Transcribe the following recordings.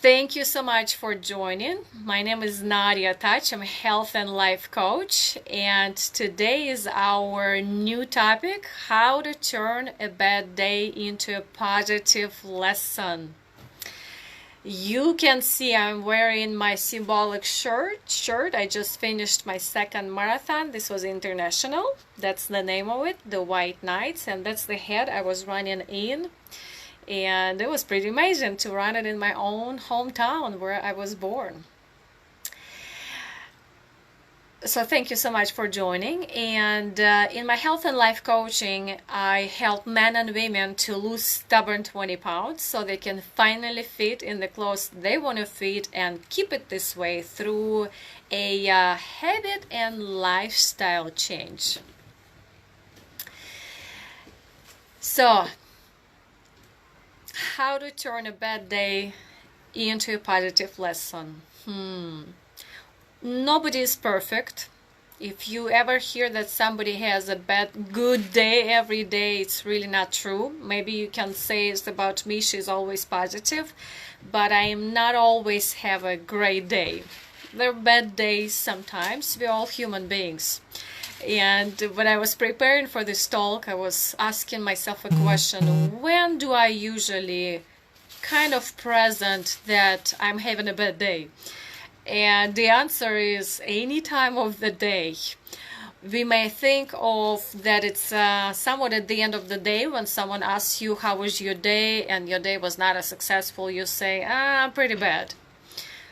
Thank you so much for joining. My name is Nadya. I'm a health and life coach, and today is our new topic: how to turn a bad day into a positive lesson. You can see I'm wearing my symbolic shirt. I just finished my second marathon. This was international. That's the name of it, the White Knights, and that's the head I was running in. And it was pretty amazing to run it in my own hometown where I was born. So thank you so much for joining. And in my health and life coaching, I help men and women to lose stubborn 20 pounds so they can finally fit in the clothes they want to fit and keep it this way through a habit and lifestyle change. So, how to turn a bad day into a positive lesson. Nobody is perfect. If you ever hear that somebody has a good day every day, it's really not true. Maybe you can say it's about me, she's always positive, but I am not always have a great day. There are bad days sometimes. We're all human beings. And when I was preparing for this talk, I was asking myself a question: when do I usually kind of present that I'm having a bad day? And the answer is any time of the day. We may think of that it's somewhat at the end of the day when someone asks you how was your day and your day was not as successful, you say, pretty bad.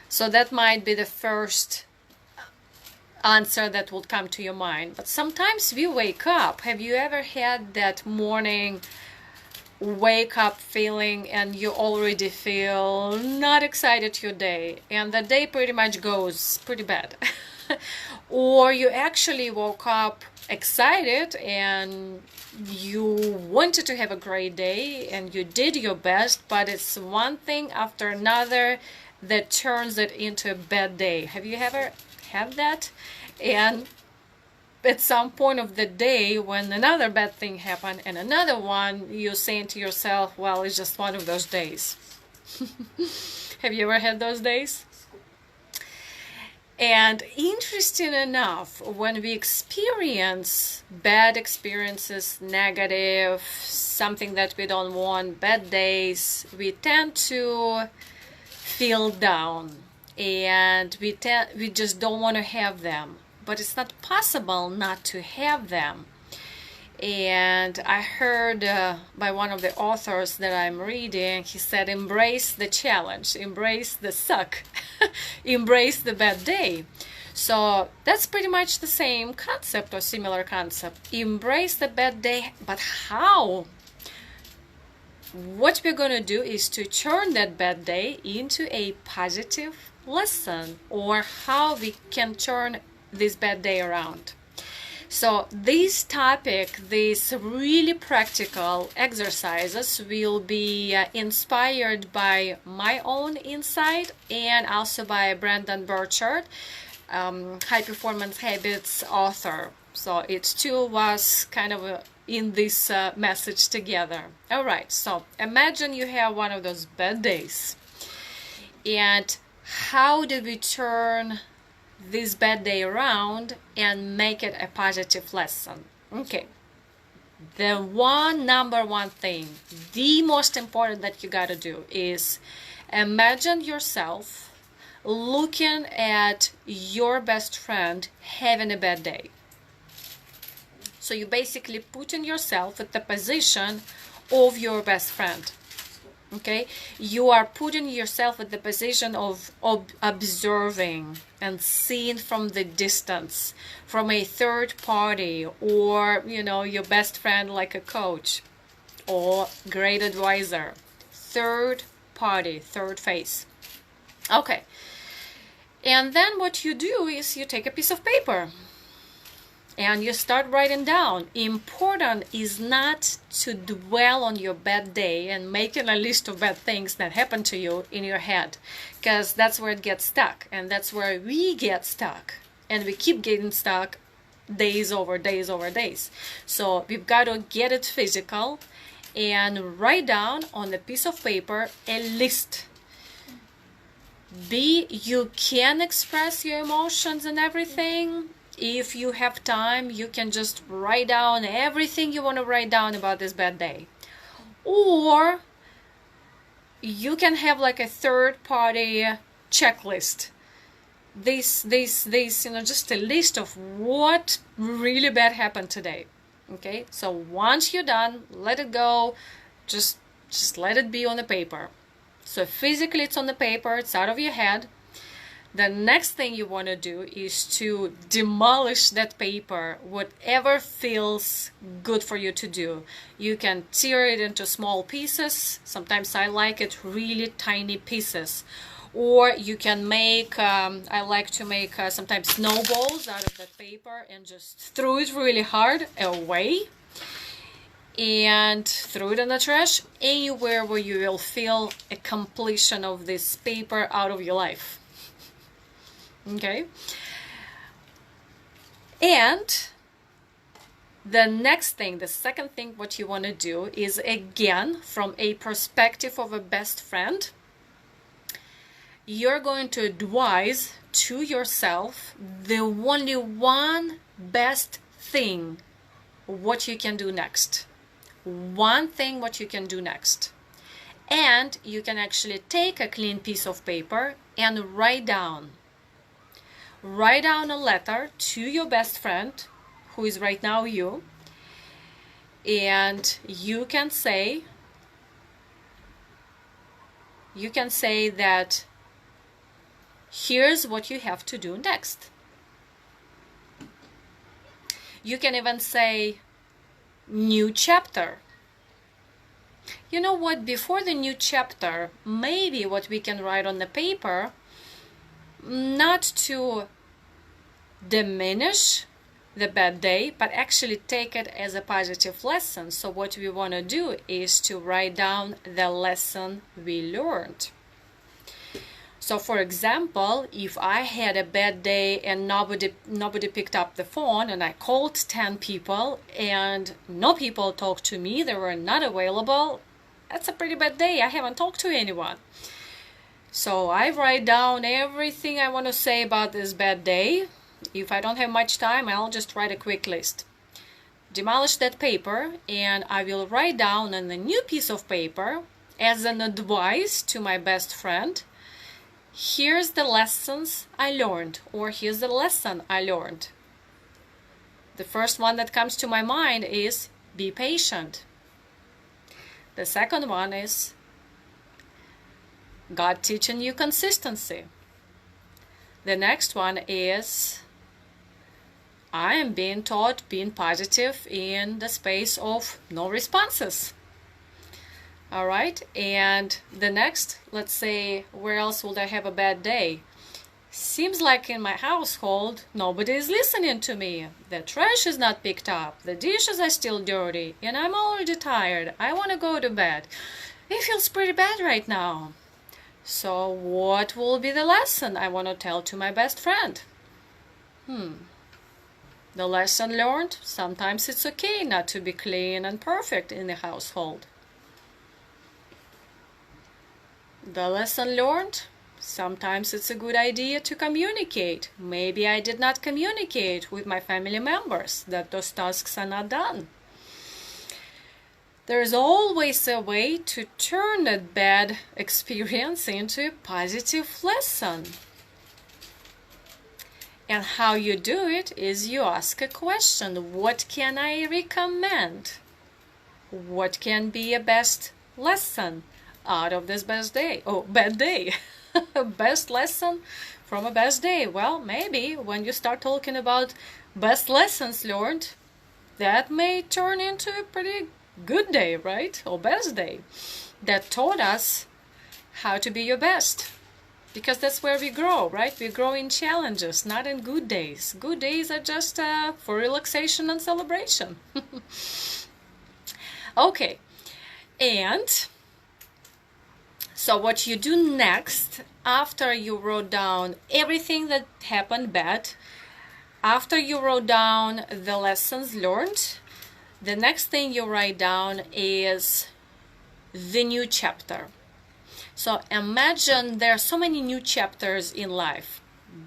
So that might be the first answer that will come to your mind. But sometimes we wake up. Have you ever had that morning wake up feeling and you already feel not excited your day and the day pretty much goes pretty bad? Or you actually woke up excited and you wanted to have a great day and you did your best, but it's one thing after another that turns it into a bad day. Have you ever had that? And at some point of the day when another bad thing happened and another one, you're saying to yourself, well, it's just one of those days. Have you ever had those days? And interesting enough, when we experience bad experiences, negative, something that we don't want, bad days, we tend to feel down and we just don't want to have them. But it's not possible not to have them. And I heard by one of the authors that I'm reading, he said, embrace the challenge, embrace the suck, embrace the bad day. So that's pretty much the same concept or similar concept. Embrace the bad day, but how? What we're going to do is to turn that bad day into a positive lesson, or how we can turn this bad day around. So this topic, these really practical exercises will be inspired by my own insight and also by Brendon Burchard, High Performance Habits author. So it's two of us kind of in this message together. All right, so imagine you have one of those bad days. And how do we turn this bad day around and make it a positive lesson? Okay, the number one thing, the most important that you gotta do is imagine yourself looking at your best friend having a bad day. So you basically putting yourself at the position of your best friend. Okay, you are putting yourself at the position of observing and seeing from the distance, from a third party, or your best friend like a coach or great advisor. Third party, third face. Okay, and then what you do is you take a piece of paper and you start writing down. Important is not to dwell on your bad day and making a list of bad things that happen to you in your head, because that's where it gets stuck, and that's where we get stuck, and we keep getting stuck days over days over days. So we've got to get it physical and write down on a piece of paper a list B, you can express your emotions and everything. If you have time, you can just write down everything you want to write down about this bad day. Or you can have like a third-party checklist. This, just a list of what really bad happened today. Okay, so once you're done, let it go. Just let it be on the paper. So physically it's on the paper, it's out of your head. The next thing you want to do is to demolish that paper, whatever feels good for you to do. You can tear it into small pieces. Sometimes I like it really tiny pieces. Or you can make, I like to make sometimes snowballs out of that paper and just throw it really hard away. And throw it in the trash, anywhere where you will feel a completion of this paper out of your life. Okay? And the next thing, the second thing what you want to do is, again, from a perspective of a best friend, you're going to advise to yourself the only one best thing what you can do next. One thing what you can do next. And you can actually take a clean piece of paper and write down a letter to your best friend, who is right now you, and you can say that here's what you have to do next. You can even say new chapter. You know what, before the new chapter, maybe what we can write on the paper, not to diminish the bad day, but actually take it as a positive lesson. So what we want to do is to write down the lesson we learned. So for example, if I had a bad day and nobody picked up the phone, and I called 10 people and no people talked to me, they were not available, that's a pretty bad day. I haven't talked to anyone. So I write down everything I want to say about this bad day. If I don't have much time, I'll just write a quick list. Demolish that paper, and I will write down on a new piece of paper as an advice to my best friend, here's the lessons I learned, or here's the lesson I learned. The first one that comes to my mind is be patient. The second one is God teaching you consistency. The next one is I am being taught being positive in the space of no responses. All right, and the next, let's say, where else would I have a bad day? Seems like in my household, nobody is listening to me. The trash is not picked up, the dishes are still dirty, and I'm already tired. I want to go to bed. It feels pretty bad right now. So what will be the lesson I want to tell to my best friend? The lesson learned, sometimes it's okay not to be clean and perfect in the household. The lesson learned, sometimes it's a good idea to communicate. Maybe I did not communicate with my family members that those tasks are not done. There's always a way to turn that bad experience into a positive lesson. And how you do it is you ask a question. What can I recommend? What can be a best lesson out of this bad day? Oh, bad day. Best lesson from a best day. Well, maybe when you start talking about best lessons learned, that may turn into a pretty good day, right? Or best day that taught us how to be your best. Because that's where we grow, right? We grow in challenges, not in good days. Good days are just for relaxation and celebration. Okay, and so what you do next, after you wrote down everything that happened bad, after you wrote down the lessons learned, the next thing you write down is the new chapter. So imagine there are so many new chapters in life.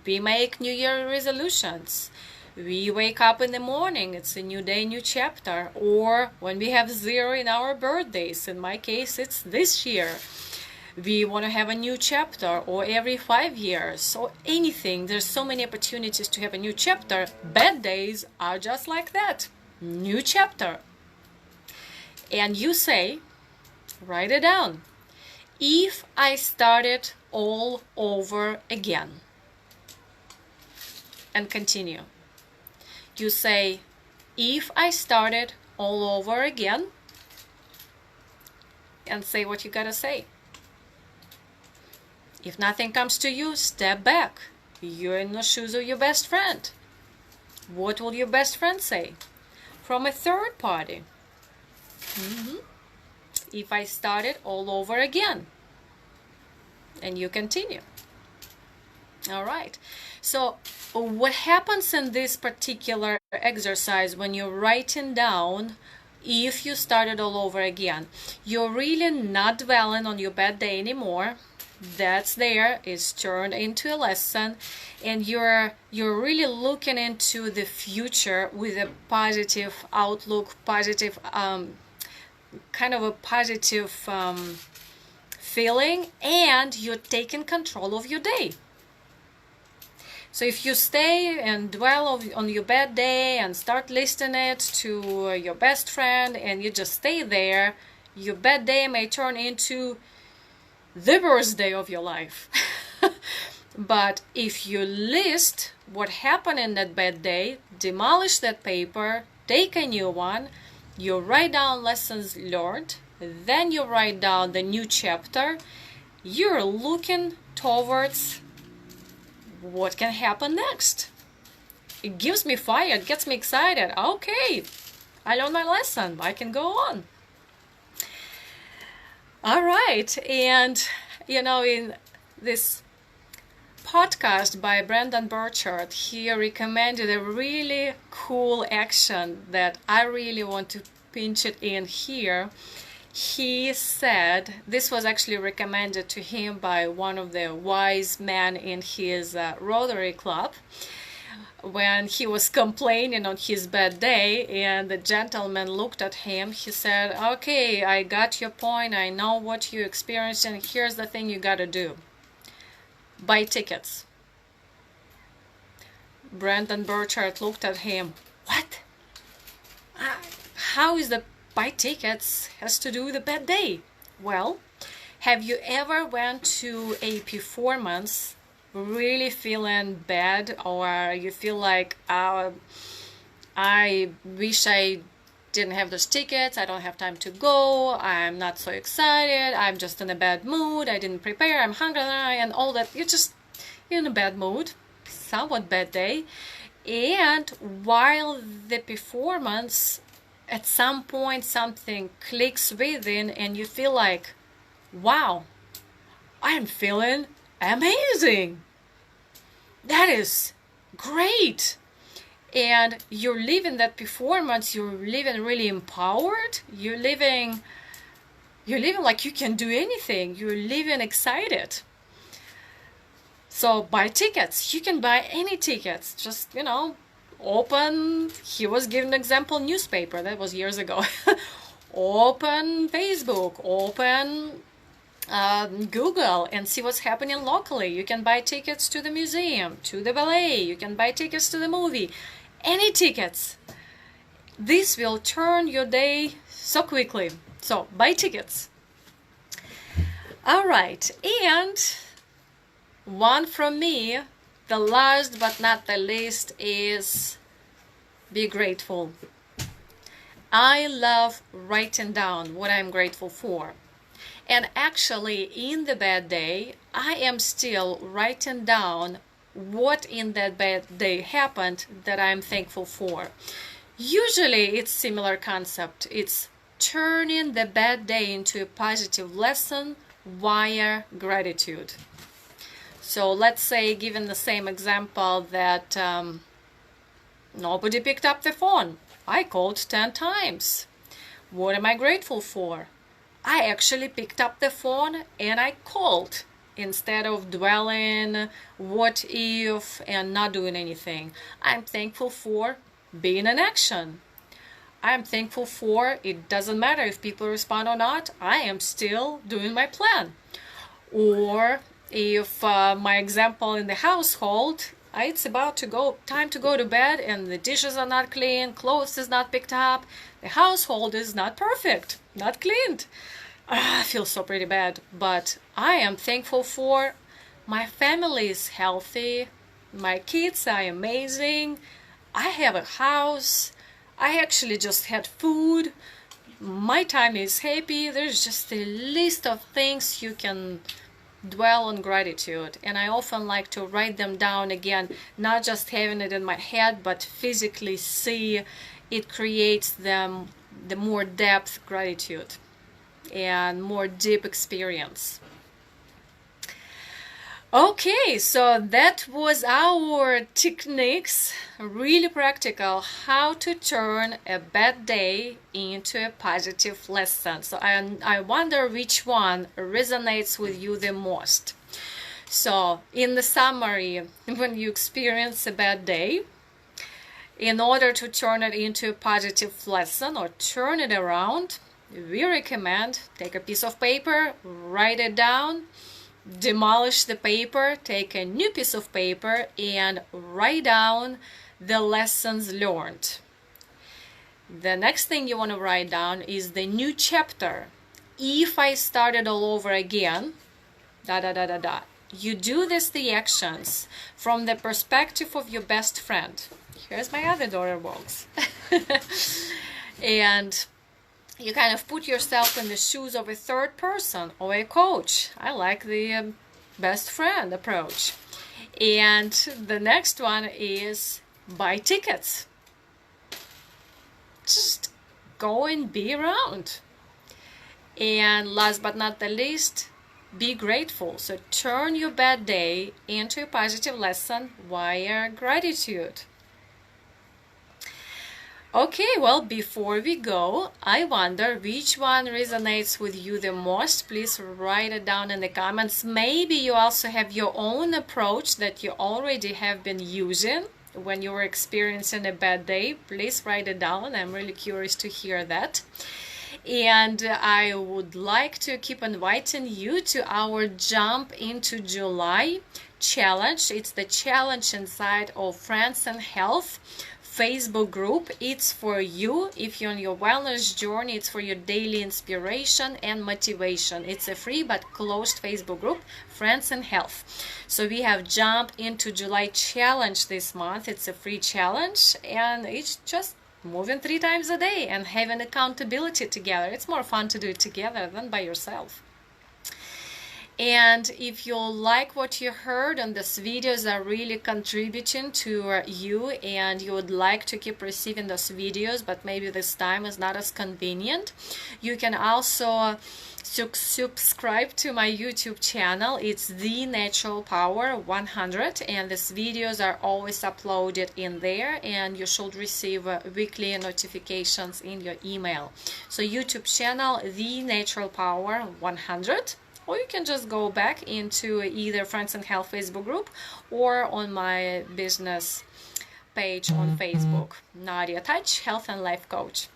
We make New Year resolutions. We wake up in the morning, it's a new day, new chapter. Or when we have 0 in our birthdays, in my case it's this year. We want to have a new chapter, or every 5 years, or anything. There's so many opportunities to have a new chapter. Bad days are just like that. New chapter. And you say, write it down. If I started all over again. And continue. You say, if I started all over again. And say what you gotta say. If nothing comes to you, step back. You're in the shoes of your best friend. What will your best friend say? From a third party. If I started all over again. And you continue. All right. So what happens in this particular exercise when you're writing down if you started all over again? You're really not dwelling on your bad day anymore. That's there is turned into a lesson, and you're really looking into the future with a positive outlook, positive kind of a positive feeling, and you're taking control of your day. So if you stay and dwell on your bad day and start listing it to your best friend, and you just stay there, your bad day may turn into the worst day of your life. But if you list what happened in that bad day, demolish that paper, take a new one, you write down lessons learned, then you write down the new chapter, you're looking towards what can happen next. It gives me fire, it gets me excited. Okay, I learned my lesson, I can go on. All right, and in this podcast by Brendon Burchard, he recommended a really cool action that I really want to pinch it in here. He said, this was actually recommended to him by one of the wise men in his Rotary Club, when he was complaining on his bad day, and the gentleman looked at him. He said, okay, I got your point, I know what you experienced, and here's the thing you gotta do. Buy tickets. Brendon Burchard looked at him. What? How is the buy tickets has to do with a bad day? Well, have you ever went to a performance really feeling bad, or you feel like I wish I didn't have those tickets, I don't have time to go, I'm not so excited, I'm just in a bad mood, I didn't prepare, I'm hungry, and all that. You're in a bad mood, somewhat bad day, and while the performance, at some point something clicks within and you feel like, wow, I'm feeling amazing. That is great. And you're living that performance, you're living really empowered, you're living like you can do anything, you're living excited. So buy tickets. You can buy any tickets. Just, open, he was giving an example, newspaper, that was years ago. Open Facebook, open Google, and see what's happening locally. You can buy tickets to the museum, to the ballet, you can buy tickets to the movie, any tickets. This will turn your day so quickly. So buy tickets. All right, and one from me, the last but not the least, is be grateful. I love writing down what I'm grateful for. And actually, in the bad day, I am still writing down what in that bad day happened that I'm thankful for. Usually, it's similar concept. It's turning the bad day into a positive lesson via gratitude. So let's say, given the same example, that nobody picked up the phone. I called 10 times. What am I grateful for? I actually picked up the phone and I called instead of dwelling what if and not doing anything. I'm thankful for being in action. I'm thankful for it doesn't matter if people respond or not, I am still doing my plan. Or if my example in the household, it's about to go time to go to bed and the dishes are not clean, clothes is not picked up, the household is not perfect, not cleaned. I feel so pretty bad, but I am thankful for my family is healthy, my kids are amazing, I have a house, I actually just had food, my time is happy. There's just a list of things you can dwell on gratitude, and I often like to write them down again, not just having it in my head but physically see. It creates them the more depth gratitude and more deep experience. Okay, so that was our techniques, really practical, how to turn a bad day into a positive lesson. So I wonder which one resonates with you the most. So in the summary, when you experience a bad day, in order to turn it into a positive lesson or turn it around, we recommend take a piece of paper, write it down, demolish the paper, take a new piece of paper and write down the lessons learned. The next thing you want to write down is the new chapter. If I started all over again, da da da da da. You do these three actions from the perspective of your best friend. Here's my other daughter box. And you kind of put yourself in the shoes of a third person or a coach. I like the best friend approach. And the next one is buy tickets. Just go and be around. And last but not the least, be grateful. So turn your bad day into a positive lesson via gratitude. Okay, well, before we go, I wonder which one resonates with you the most. Please write it down in the comments. Maybe you also have your own approach that you already have been using when you were experiencing a bad day. Please write it down. I'm really curious to hear that. And I would like to keep inviting you to our Jump into July challenge. It's the challenge inside of Friends and Health Facebook group. It's for you if you're on your wellness journey. It's for your daily inspiration and motivation. It's a free but closed Facebook group, Friends and Health. So we have Jump into July challenge this month. It's a free challenge and it's just moving 3 times a day and having accountability together. It's more fun to do it together than by yourself. And if you like what you heard and these videos are really contributing to you and you would like to keep receiving those videos, but maybe this time is not as convenient, you can also subscribe to my YouTube channel. It's The Natural Power 100 and these videos are always uploaded in there and you should receive weekly notifications in your email. So YouTube channel The Natural Power 100. Or you can just go back into either Friends and Health Facebook group or on my business page on Facebook, Nadya Touch, Health and Life Coach.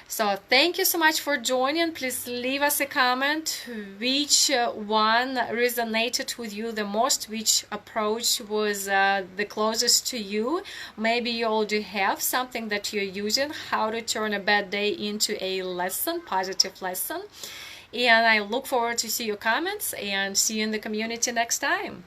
So thank you so much for joining. Please leave us a comment which one resonated with you the most, which approach was the closest to you. Maybe you already have something that you're using, how to turn a bad day into a lesson, positive lesson. And I look forward to see your comments and see you in the community next time.